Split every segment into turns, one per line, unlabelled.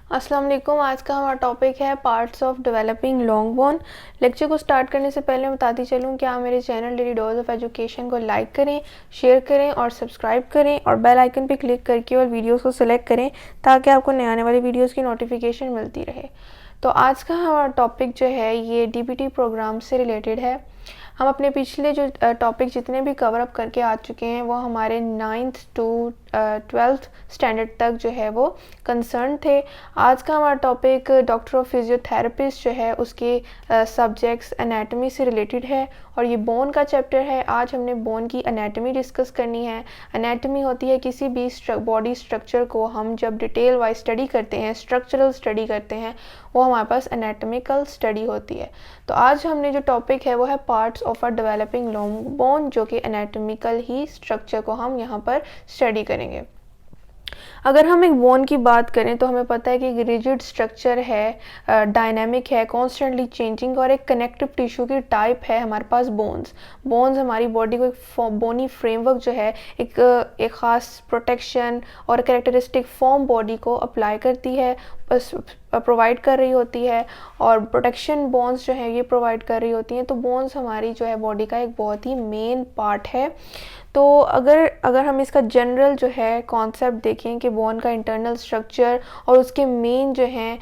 अस्सलाम वालेकुम। आज का हमारा टॉपिक है parts of developing long bone. Lecture को स्टार्ट करने से पहले मैं बताती चलूँ कि आप मेरे channel daily dose of education को लाइक करें, शेयर करें और सब्सक्राइब करें और बेल आइकन पे क्लिक करके और वीडियोस को सिलेक्ट करें ताकि आपको नए आने वाली वीडियोस की नोटिफिकेशन मिलती रहे। तो आज का हमारा टॉपिक जो है ये डीबीटी प्रोग्राम से रिलेटेड है। हम अपने पिछले जो टॉपिक जितने भी कवर अप करके आ चुके हैं वो हमारे 9th to 12th स्टैंडर्ड तक जो है वो कंसर्न थे। आज का हमारा टॉपिक डॉक्टर ऑफ फिजियोथेरेपिस्ट जो है उसके सब्जेक्ट्स एनाटॉमी से रिलेटेड है और ये बोन का चैप्टर है। आज हमने बोन की एनाटॉमी डिस्कस करनी है। एनाटॉमी होती है किसी भी बॉडी स्ट्रक्चर को हम जब डिटेल वाइज स्टडी करते हैं, स्ट्रक्चरल स्टडी करते हैं, वो हमारे पास एनाटॉमिकल स्टडी होती है। तो आज हमने जो टॉपिक है वो है parts of a developing long bone, जो कि एनाटॉमिकल ही स्ट्रक्चर को हम यहाँ पर स्टडी करेंगे। अगर हम एक बोन की बात करें तो हमें पता है कि एक रिजिड स्ट्रक्चर है, डायनेमिक है, कॉन्स्टेंटली चेंजिंग और एक कनेक्टिव टिश्यू की टाइप है हमारे पास बोन्स हमारी बॉडी को एक बोनी फ्रेमवर्क जो है एक ख़ास प्रोटेक्शन और कैरेक्टरिस्टिक फॉर्म बॉडी को अप्लाई करती है, प्रोवाइड कर रही होती है और प्रोटेक्शन बोन्स जो है ये प्रोवाइड कर रही होती हैं। तो बोन्स हमारी जो है बॉडी का एक बहुत ही मेन पार्ट है। तो अगर हम इसका जनरल जो है कॉन्सेप्ट देखें कि बोन का इंटरनल स्ट्रक्चर और उसके मेन जो हैं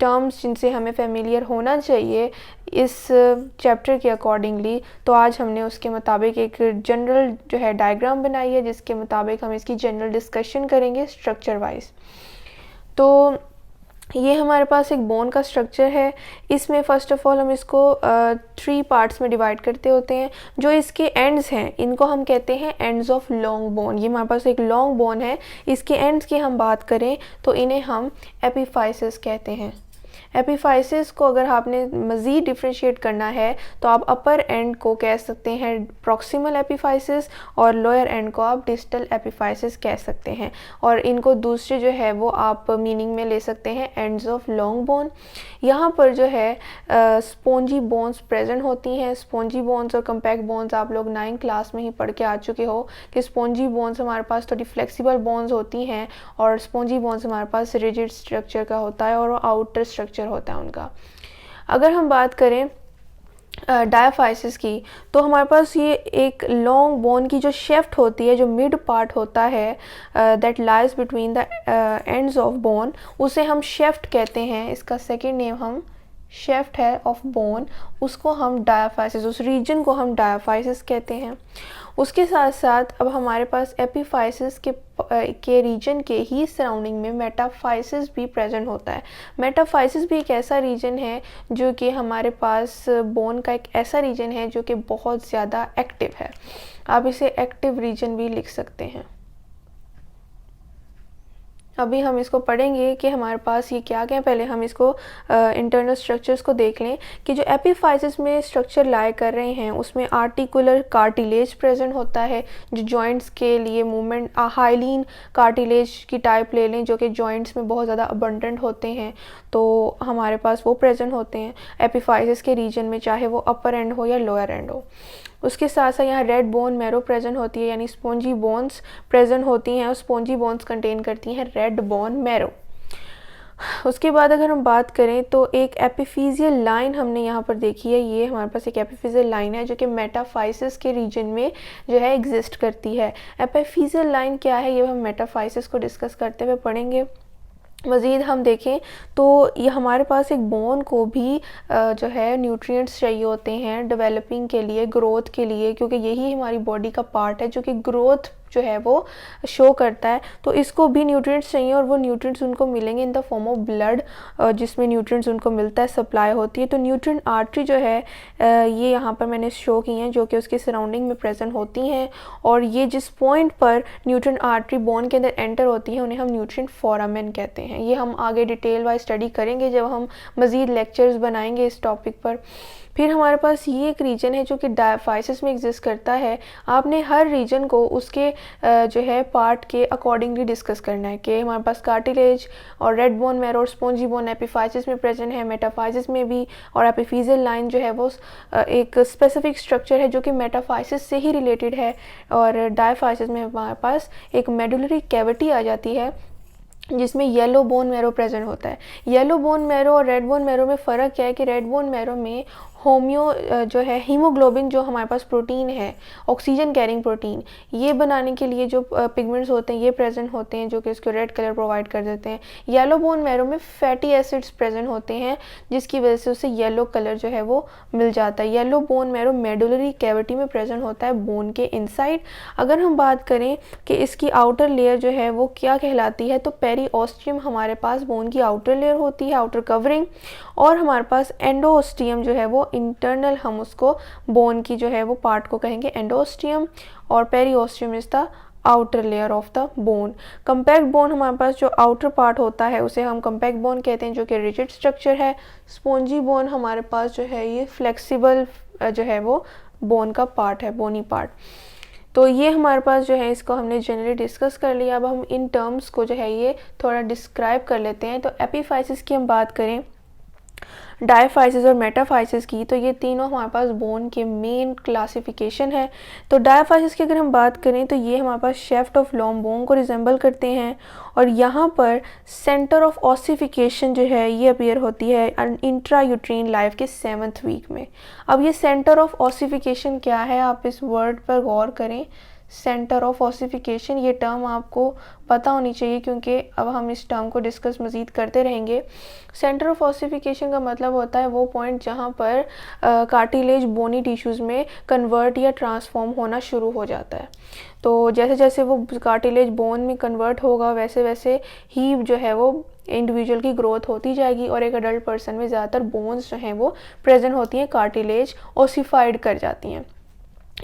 टर्म्स जिनसे हमें फेमिलियर होना चाहिए इस चैप्टर के अकॉर्डिंगली, तो आज हमने उसके मुताबिक एक जनरल जो है डायग्राम बनाई है जिसके मुताबिक हम इसकी जनरल डिस्कशन करेंगे स्ट्रक्चर वाइज। तो ये हमारे पास एक बोन का स्ट्रक्चर है। इसमें फ़र्स्ट ऑफ ऑल हम इसको 3 पार्ट्स में डिवाइड करते होते हैं। जो इसके एंड्स हैं इनको हम कहते हैं एंड्स ऑफ लॉन्ग बोन। ये हमारे पास एक लॉन्ग बोन है, इसके एंड्स की हम बात करें तो इन्हें हम एपिफाइसिस कहते हैं। एपिफाइसिस को अगर आपने मज़ीद डिफ्रेंशिएट करना है तो आप अपर एंड को कह सकते हैं प्रॉक्सिमल एपिफाइसिस और लोअर एंड को आप डिस्टल एपिफाइसिस कह सकते हैं। और इनको दूसरे जो है वो आप मीनिंग में ले सकते हैं एंड्स ऑफ लॉन्ग बोन। यहाँ पर जो है स्पॉन्जी बोन्स प्रेजेंट होती हैं। स्पॉन्जी बोन्स और कम्पैक्ट बोन्स आप लोग 9th क्लास में ही पढ़ के आ चुके हो कि स्पॉन्जी बोन्स हमारे पास थोड़ी फ्लेक्सिबल बोन्स होती हैं और स्पॉन्जी बोन्स हमारे पास रिजिड स्ट्रक्चर का होता है और आउटर स्ट्रक्चर होता है उनका। अगर हम बात करें डायाफाइसिस की तो हमारे पास ये एक लॉन्ग बोन की जो शेफ्ट होती है, जो मिड पार्ट होता है that lies between the ends of bone, उसे हम शेफ्ट कहते हैं। इसका सेकंड नेम हम शेफ्ट है ऑफ बोन, उसको हम डायाफाइसिस, उस रीजन को हम डायाफाइसिस कहते हैं। उसके साथ साथ अब हमारे पास एपिफाइसिस के रीजन के ही सराउंडिंग में मेटाफाइसिस भी प्रेजेंट होता है। मेटाफाइसिस भी एक ऐसा रीजन है जो कि हमारे पास बोन का एक ऐसा रीजन है जो कि बहुत ज़्यादा एक्टिव है। आप इसे एक्टिव रीजन भी लिख सकते हैं। अभी हम इसको पढ़ेंगे कि हमारे पास ये क्या क्या। पहले हम इसको इंटरनल स्ट्रक्चर्स को देख लें कि जो एपिफाइसिस में स्ट्रक्चर लाए कर रहे हैं उसमें आर्टिकुलर कार्टिलेज प्रेजेंट होता है जो जॉइंट्स के लिए मूवमेंट, हाइलीन कार्टिलेज की टाइप ले लें जो कि जॉइंट्स में बहुत ज़्यादा अबंडेंट होते हैं, तो हमारे पास वो प्रेजेंट होते हैं एपिफाइसिस के रीजन में, चाहे वो अपर एंड हो या लोअर एंड हो। उसके साथ साथ यहाँ रेड बोन मैरो प्रेजेंट होती है, यानी स्पॉन्जी बोन्स प्रेजेंट होती हैं और स्पॉन्जी बोन्स कंटेन करती हैं रेड बोन मैरो। उसके बाद अगर हम बात करें तो एक एपिफिजियल लाइन हमने यहाँ पर देखी है। ये हमारे पास एक एपिफिजियल लाइन है जो कि मेटाफाइसिस के रीजन में जो है एग्जिस्ट करती है। एपिफिजियल लाइन क्या है ये हम मेटाफाइसिस को डिस्कस करते हुए पढ़ेंगे। मज़ीद हम देखें तो ये हमारे पास एक बोन को भी जो है न्यूट्रिएंट्स चाहिए होते हैं डेवलपिंग के लिए, ग्रोथ के लिए, क्योंकि यही हमारी बॉडी का पार्ट है जो कि ग्रोथ जो है वो शो करता है। तो इसको भी न्यूट्रिएंट्स चाहिए और वो न्यूट्रिएंट्स उनको मिलेंगे in the form of blood, जिसमें न्यूट्रिएंट्स उनको मिलता है, सप्लाई होती है। तो न्यूट्रिएंट आर्टरी जो है ये यहाँ पर मैंने शो की हैं जो कि उसके सराउंडिंग में प्रेजेंट होती हैं और ये जिस पॉइंट पर न्यूट्रिएंट आर्टरी बोन के अंदर एंटर होती है उन्हें हम न्यूट्रिएंट फोरामेन कहते हैं। ये हम आगे डिटेल वाइज स्टडी करेंगे जब हम मज़ीद लेक्चर्स बनाएंगे इस टॉपिक पर। फिर हमारे पास ये एक रीजन है जो कि डायाफाइसिस में एग्जिस्ट करता है। आपने हर रीजन को उसके जो है पार्ट के अकॉर्डिंगली डिस्कस करना है कि हमारे पास कार्टिलेज और रेड बोन मैरो और स्पॉन्जी बोन एपिफाइसिस में प्रेजेंट है, मेटाफाइसिस में भी, और एपिफिजियल लाइन जो है वो एक स्पेसिफिक स्ट्रक्चर है जो कि मेटाफाइसिस से ही रिलेटेड है। और डायाफाइसिस में हमारे पास एक मेडुलरी कैविटी आ जाती है जिसमें येलो बोन मैरो प्रेजेंट होता है। येलो बोन मैरो और रेड बोन मैरो में फ़र्क क्या है कि रेड बोन मैरो में जो है हीमोग्लोबिन, जो हमारे पास प्रोटीन है, ऑक्सीजन कैरिंग प्रोटीन, ये बनाने के लिए जो पिगमेंट्स होते हैं ये प्रेजेंट होते हैं, जो कि इसको रेड कलर प्रोवाइड कर देते हैं। येलो बोन मैरो में फैटी एसिड्स प्रेजेंट होते हैं, जिसकी वजह से उसे येलो कलर जो है वो मिल जाता है। Yellow bone marrow medullary cavity में प्रेजेंट होता है, बोन के इनसाइड। अगर हम बात करें कि इसकी आउटर लेयर जो है वो क्या कहलाती है, तो पेरीओस्टियम हमारे पास बोन की आउटर लेयर होती है, आउटर कवरिंग, और हमारे पास एंडोस्टियम जो है वो इंटरनल, हम उसको बोन की जो है वो पार्ट को कहेंगे एंडोस्टियम, और periosteum is the outer layer of the bone. Compact bone हमारे पास जो आउटर पार्ट होता है उसे हम कंपैक्ट बोन कहते हैं, जो कि रिजिड स्ट्रक्चर है। स्पॉन्जी बोन हमारे पास जो है ये फ्लेक्सिबल जो है वो बोन का पार्ट है, बोनी पार्ट। तो ये हमारे पास जो है इसको हमने जनरली डिस्कस कर लिया। अब हम इन टर्म्स को जो है ये थोड़ा डिस्क्राइब कर लेते हैं। तो एपीफाइसिस की हम बात करें, डायफाइसिस और मेटाफाइसिस की, तो ये तीनों हमारे पास बोन के मेन क्लासिफिकेशन है। तो डायफाइसिस की अगर हम बात करें तो ये हमारे पास शेफ्ट ऑफ लॉन्ग बोन को रिजेंबल करते हैं, और यहाँ पर सेंटर ऑफ ऑसिफिकेशन जो है ये अपीयर होती है इंट्रायूट्रीन लाइफ के 7th वीक में। अब ये सेंटर ऑफ ऑसिफिकेशन क्या है, आप इस वर्ड पर गौर करें। सेंटर ऑफ ऑसिफिकेशन, ये टर्म आपको पता होनी चाहिए, क्योंकि अब हम इस टर्म को डिस्कस मज़ीद करते रहेंगे। सेंटर ऑफ ऑसिफिकेशन का मतलब होता है वो पॉइंट जहाँ पर कार्टिलेज बोनी टिश्यूज़ में कन्वर्ट या ट्रांसफॉर्म होना शुरू हो जाता है। तो जैसे जैसे वो कार्टिलेज बोन में कन्वर्ट होगा वैसे वैसे ही जो है वो इंडिविजुअल की ग्रोथ होती जाएगी, और एक अडल्ट पर्सन में ज़्यादातर बोन्स जो हैं वो प्रेजेंट होती हैं, कार्टिलेज ओसिफाइड कर जाती हैं।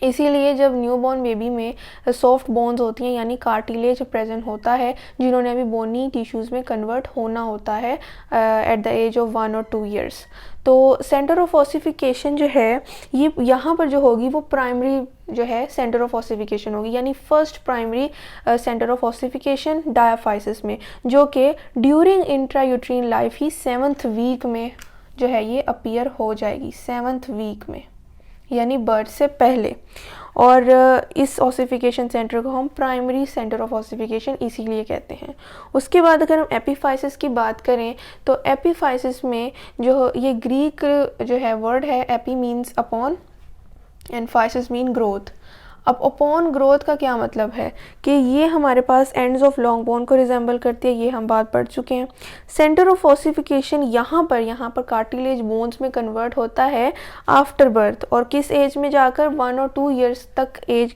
इसीलिए जब न्यूबॉर्न बेबी में सॉफ्ट बोन्स होती हैं, यानी कार्टिलेज प्रेजेंट होता है, जिन्होंने अभी बोनी टिश्यूज़ में कन्वर्ट होना होता है एट द एज ऑफ 1 और 2 ईयर्स। तो सेंटर ऑफ ऑसिफिकेशन जो है ये यहाँ पर जो होगी वो प्राइमरी जो है सेंटर ऑफ ऑसिफिकेशन होगी, यानी first primary centre of ossification diaphysis में, जो कि ड्यूरिंग इंट्रायूट्रीन लाइफ ही 7th वीक में जो है ये अपीयर हो जाएगी, 7th वीक में, यानी बर्थ से पहले। और इस ऑसिफिकेशन सेंटर को हम प्राइमरी सेंटर ऑफ ऑसिफिकेशन इसीलिए कहते हैं। उसके बाद अगर हम एपीफाइसिस की बात करें तो एपीफाइसिस में जो ये ग्रीक जो है वर्ड है, AP means upon and physis mean growth. अब अपॉन ग्रोथ का क्या मतलब है कि ये हमारे पास एंड्स ऑफ लॉन्ग बोन को रिजेंबल करती है, ये हम बात पढ़ चुके हैं। सेंटर ऑफ ऑसिफिकेशन यहाँ पर कार्टिलेज बोन्स में कन्वर्ट होता है आफ्टर बर्थ, और किस एज में जाकर 1 और 2 ईयर्स तक एज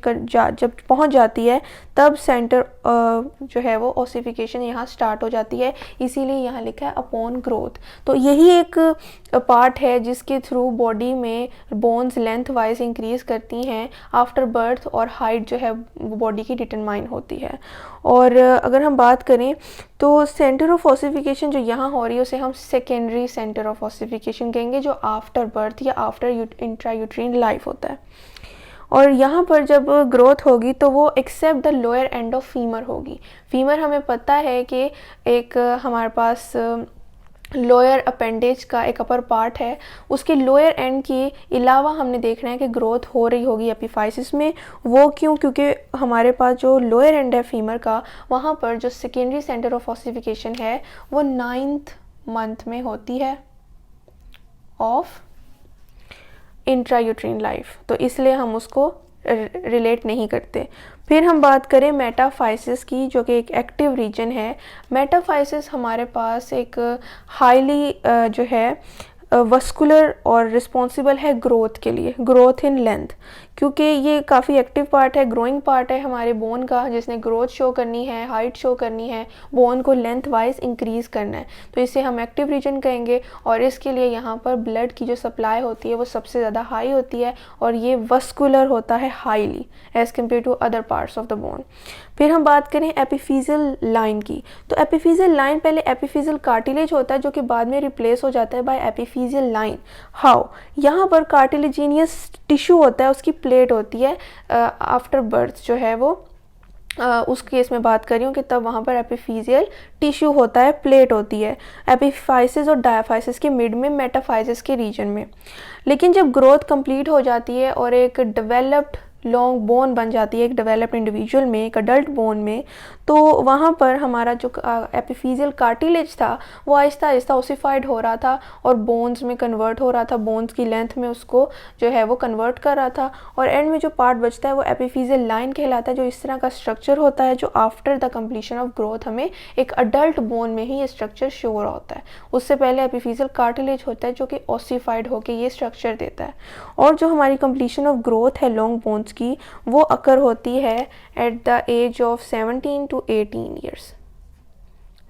जब पहुँच जाती है तब सेंटर जो है वो ऑसिफिकेशन यहाँ स्टार्ट हो जाती है, इसीलिए यहाँ लिखा है अपॉन ग्रोथ। तो यही एक पार्ट है जिसके थ्रू बॉडी में बोन्स लेंथ वाइज इंक्रीज करती हैं आफ्टर बर्थ, और हाइट जो है बॉडी की डिटरमाइन होती है। और अगर हम बात करें तो सेंटर ऑफ ऑसिफिकेशन जो यहाँ हो रही है उसे हम सेकेंडरी सेंटर ऑफ ऑसिफिकेशन कहेंगे, जो आफ्टर बर्थ या आफ्टर इंट्रायूट्रीन लाइफ होता है। और यहाँ पर जब ग्रोथ होगी तो वो except the lower end of femur होगी। फीमर हमें पता है कि एक हमारे पास लोअर अपेंडेज का एक अपर पार्ट है, उसके लोअर एंड के अलावा हमने देखना है कि ग्रोथ हो रही होगी एपीफाइसिस में। वो क्यों? क्योंकि हमारे पास जो लोअर एंड है फीमर का, वहाँ पर जो सेकेंडरी सेंटर ऑफ ऑसिफिकेशन है वो 9th मंथ में होती है ऑफ इंट्रायूट्रीन लाइफ, तो इसलिए हम उसको रिलेट नहीं करते। फिर हम बात करें मेटाफाइसिस की, जो कि एक एक्टिव रीजन है। मेटाफाइसिस हमारे पास एक हाईली जो है वस्कुलर और रिस्पॉन्सिबल है ग्रोथ के लिए, ग्रोथ इन लेंथ, क्योंकि ये काफ़ी एक्टिव पार्ट है, ग्रोइंग पार्ट है हमारे बोन का, जिसने ग्रोथ शो करनी है, हाइट शो करनी है, बोन को लेंथ वाइज इंक्रीज़ करना है, तो इसे हम एक्टिव रीजन कहेंगे। और इसके लिए यहाँ पर ब्लड की जो सप्लाई होती है वो सबसे ज़्यादा हाई होती है, और ये वस्कुलर होता है highly as compare to other parts of the bone. फिर हम बात करें एपिफिजियल लाइन की, तो एपिफिजियल लाइन पहले एपिफिजियल कार्टिलेज होता है, जो कि बाद में रिप्लेस हो जाता है बाय एपिफिजियल लाइन। हाउ? यहाँ पर कार्टिलेजिनियस टिश्यू होता है, उसकी प्लेट होती है आफ्टर बर्थ जो है वो उस केस में बात कर रही हूँ कि तब वहाँ पर एपिफिजियल टिश्यू होता है, प्लेट होती है एपिफाइसिस और डायफाइसिस के मिड में, मेटाफाइसिस के रीजन में। लेकिन जब ग्रोथ कंप्लीट हो जाती है और एक डेवलप्ड लॉन्ग बोन बन जाती है एक डेवलप्ड इंडिविजुअल में, एक अडल्ट बोन में, तो वहाँ पर हमारा जो एपिफिजियल कार्टिलेज था वो आहिस्ता आहिस्ता ओसिफाइड हो रहा था और बोन्स में कन्वर्ट हो रहा था, बोन्स की लेंथ में उसको जो है वो कन्वर्ट कर रहा था। और एंड में जो पार्ट बचता है वो एपिफिजियल लाइन कहलाता है, जो इस तरह का स्ट्रक्चर होता है जो after the completion of growth हमें एक अडल्ट बोन में ही ये स्ट्रक्चर शो हो रहा होता है। उससे पहले एपिफिजियल कार्टिलेज होता है जो कि ओसिफाइड होकर ये स्ट्रक्चर देता है। और जो हमारी कंप्लीशन ऑफ ग्रोथ है लॉन्ग बोन्स की वो अकर होती है at the age of 17 to 18 years.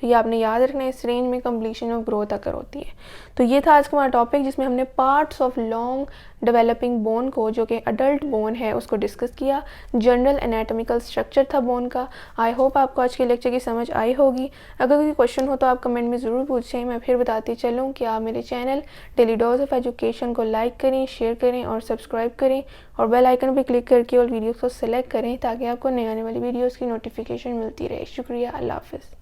तो ये आपने याद रखना है, इस रेंज में कंप्लीशन ऑफ ग्रोथ अकर होती है। तो ये था आज का हमारा टॉपिक जिसमें हमने parts of long developing bone को, जो कि अडल्ट बोन है, उसको डिस्कस किया। जनरल एनाटॉमिकल स्ट्रक्चर था बोन का। आई होप आपको आज के लेक्चर की समझ आई होगी। अगर कोई क्वेश्चन हो तो आप कमेंट में ज़रूर पूछें। मैं फिर बताती चलूँ कि आप मेरे channel daily dose of education को लाइक करें, शेयर करें और सब्सक्राइब करें और बेल आइकन पर क्लिक करके और वीडियोज़ को सिलेक्ट करें ताकि आपको नए आने वाली वीडियोज़ की नोटिफिकेशन मिलती रहे। शुक्रिया। अल्लाह हाफ़िज़।